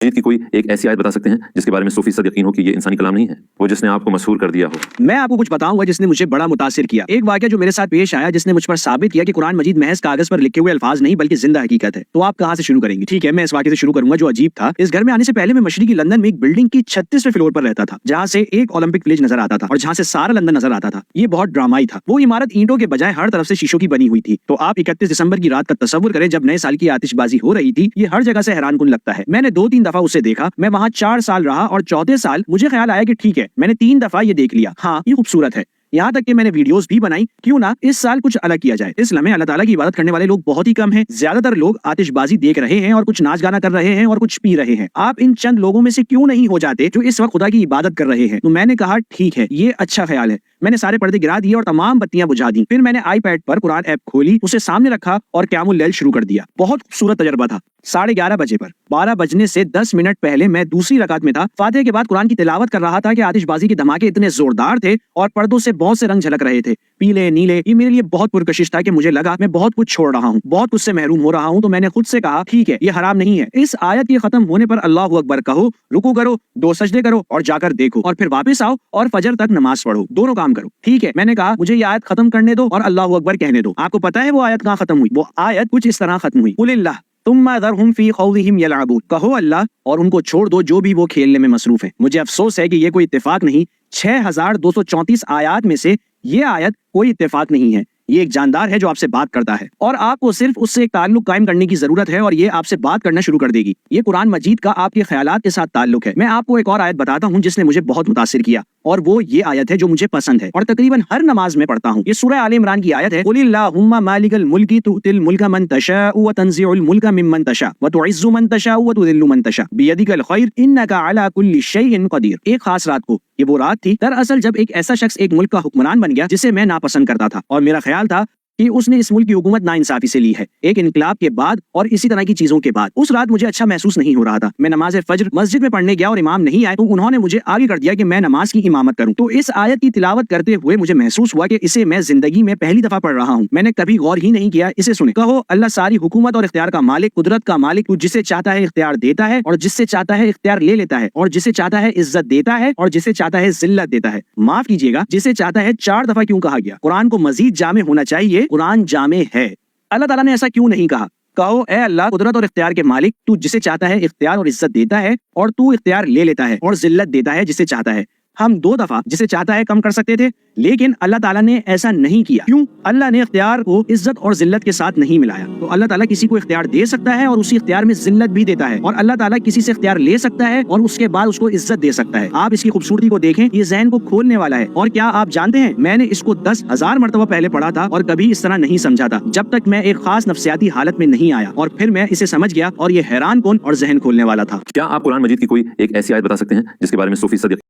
मजीद की कोई एक ऐसी आयत बता सकते हैं जिसके बारे में 100% यकीन हो कि ये इंसानी कलाम नहीं है, वो जिसने आपको मशहूर कर दिया हो? मैं आपको कुछ बताऊंगा जिसने मुझे बड़ा मुतासिर किया। एक वाकया जो मेरे साथ पेश आया जिसने मुझ पर साबित किया कि कुरान मजीद महज कागज पर लिखे हुए अल्फाज नहीं बल्कि जिंदा हकीकत है। तो आप कहाँ से शुरू करेंगे? ठीक है, मैं इस वाकये से शुरू करूंगा जो अजीब था। इस घर में आने से पहले मैं मशरिकी लंदन में एक बिल्डिंग की 36वें फ्लोर पर रहता था, जहाँ से एक ओलंपिक विलेज नजर आता था और जहाँ से सारा लंदन नजर आता था। ये बहुत ड्रामाई था। वो इमारत ईंटों के बजाय हर तरफ से शीशों की बनी हुई थी। तो आप 31 दिसंबर की रात का तस्वुर करें जब नए साल की आतिशबाजी हो रही थी। ये हर जगह से हैरानकुन लगता है। मैंने 2-3 दफा उसे देखा। मैं वहाँ 4 साल रहा और चौथे साल मुझे ख्याल आया कि ठीक है, मैंने 3 दफा ये देख लिया, हाँ ये खूबसूरत है। यहाँ तक कि मैंने वीडियोस भी बनाई, क्यों ना इस साल कुछ अलग किया जाए। इस लम्हे अल्लाह ताला की इबादत करने वाले लोग बहुत ही कम हैं। ज्यादातर लोग आतिशबाजी देख रहे हैं और कुछ नाच गाना कर रहे हैं और कुछ पी रहे हैं। आप इन चंद लोगों में से क्यों नहीं हो जाते जो इस वक्त खुदा की इबादत कर रहे हैं? तो मैंने कहा ठीक है, ये अच्छा ख्याल है। मैंने सारे पर्दे गिरा दिए और तमाम बत्तियां बुझा दी। फिर मैंने आईपैड पर कुरान ऐप खोली, उसे सामने रखा और क़यामुल लैल शुरू कर दिया। बहुत खूबसूरत तजर्बा था। 11:30 बजे पर 12 बजने से 10 मिनट पहले मैं दूसरी रकात में था। फातिहा के बाद कुरान की तिलावत कर रहा था कि आतिशबाजी के धमाके इतने जोरदार थे और पर्दों से बहुत से रंग झलक रहे थे, पीले नीले। ये मेरे लिए बहुत पुरकशिश था कि मुझे लगा मैं बहुत कुछ छोड़ रहा हूँ, बहुत कुछ से महरूम हो रहा हूँ। तो मैंने खुद से कहा ठीक है, ये हराम नहीं है। इस आयत के खत्म होने पर अल्लाहु अकबर कहो, रुकू करो, 2 सजदे करो और जाकर देखो, और फिर वापस आओ और फजर तक नमाज पढ़ो। दोनों काम करो। ठीक है, मैंने कहा मुझे ये आयत खत्म करने दो और अल्लाहु अकबर कहने दो। आपको पता है वो आयत कहाँ खत्म हुई? वो आयत कुछ इस तरह खत्म हुई, कुलिल्लाह तुम्मा ज़रहुम फी खौज़िहिम यलअबून। कहो अल्लाह और उनको छोड़ दो जो भी वो खेलने में मसरूफ है। मुझे अफसोस है कि ये कोई इत्तेफाक नहीं। 6234 आयत में से ये आयत कोई इत्तेफाक नहीं है। ये एक जानदार है जो आपसे बात करता है और आपको सिर्फ उससे एक ताल्लुक कायम करने की जरूरत है और ये आपसे बात करना शुरू कर देगी। ये कुरान मजीद का आपके ख्यालात के साथ ताल्लुक है। मैं आपको एक और आयत बताता हूँ जिसने मुझे बहुत मुतासिर किया और वो ये आयत है जो मुझे पसंद है और तकरीबन हर नमाज में पढ़ता हूँ। ये सूरह आले इमरान की आयत है, कुलिल्लाहुम्मा मालिकल मुल्की तुतिल मुल्का मन तशाउ व तंज़िउल मुल्का मिम्मन तशा व तुइज़्ज़ु मन तशाउ व तुज़िल्लु मन तशा बियदिकल खैर इन्नका अला कुल्ली शैइन क़दीर। एक खास रात को, ये वो रात थी दरअसल जब एक ऐसा शख्स एक मुल्क का हुक्मरान बन गया जिसे मैं नापसंद करता था और मेरा ख्याल था कि उसने इस मुल्क की हुकूमत नाइंसाफी से ली है, एक इनकलाब के बाद और इसी तरह की चीजों के बाद। उस रात मुझे अच्छा महसूस नहीं हो रहा था। मैं नमाज फज्र मस्जिद में पढ़ने गया और इमाम नहीं आए तो उन्होंने मुझे आगे कर दिया कि मैं नमाज की इमामत करूं। तो इस आयत की तिलावत करते हुए मुझे महसूस हुआ कि इसे मैं जिंदगी में पहली दफा पढ़ रहा हूं। मैंने कभी गौर ही नहीं किया। इसे सुने, कहो अल्लाह सारी हुकूमत और इख्तियार का मालिक, कुदरत का मालिक, तू जिसे चाहता है इख्तियार देता है और जिससे चाहता है इख्तियार ले लेता है, और जिसे चाहता है इज्जत देता है और जिसे चाहता है जिल्लत देता है। माफ कीजिएगा, जिसे चाहता है 4 दफा क्यों कहा गया? कुरान को मजीद जामे होना चाहिए। कुरान जामे है। अल्लाह ताला ने ऐसा क्यों नहीं कहा? कहो ए अल्लाह कुदरत और इख्तियार के मालिक, तू जिसे चाहता है इख्तियार और इज्जत देता है और तू इख्तियार ले लेता है और जिल्लत देता है जिसे चाहता है। हम 2 दफा जिसे चाहता है कम कर सकते थे, लेकिन अल्लाह ताला ने ऐसा नहीं किया। क्यों? अल्लाह ने इख्तियार को इज्जत और जिल्लत के साथ नहीं मिलाया। तो अल्लाह ताला किसी को इख्तियार दे सकता है और उसी इख्तियार में जिल्लत भी देता है, और अल्लाह ताला किसी से इख्तियार ले सकता है और उसके बाद उसको इज्जत दे सकता है। आप इसकी खूबसूरती को देखें, ये ज़हन को खोलने वाला है। और क्या आप जानते हैं, मैंने इसको 10,000 मरतबा पहले पढ़ा था और कभी इस तरह नहीं समझा था जब तक मैं एक खास नफ्सियाती हालत में नहीं आया, और फिर मैं इसे समझ गया और ये हैरान कुन और ज़हन खोलने वाला था। क्या आप कुरान मजीद की कोई एक ऐसी आयत बता सकते हैं जिसके बारे में 100%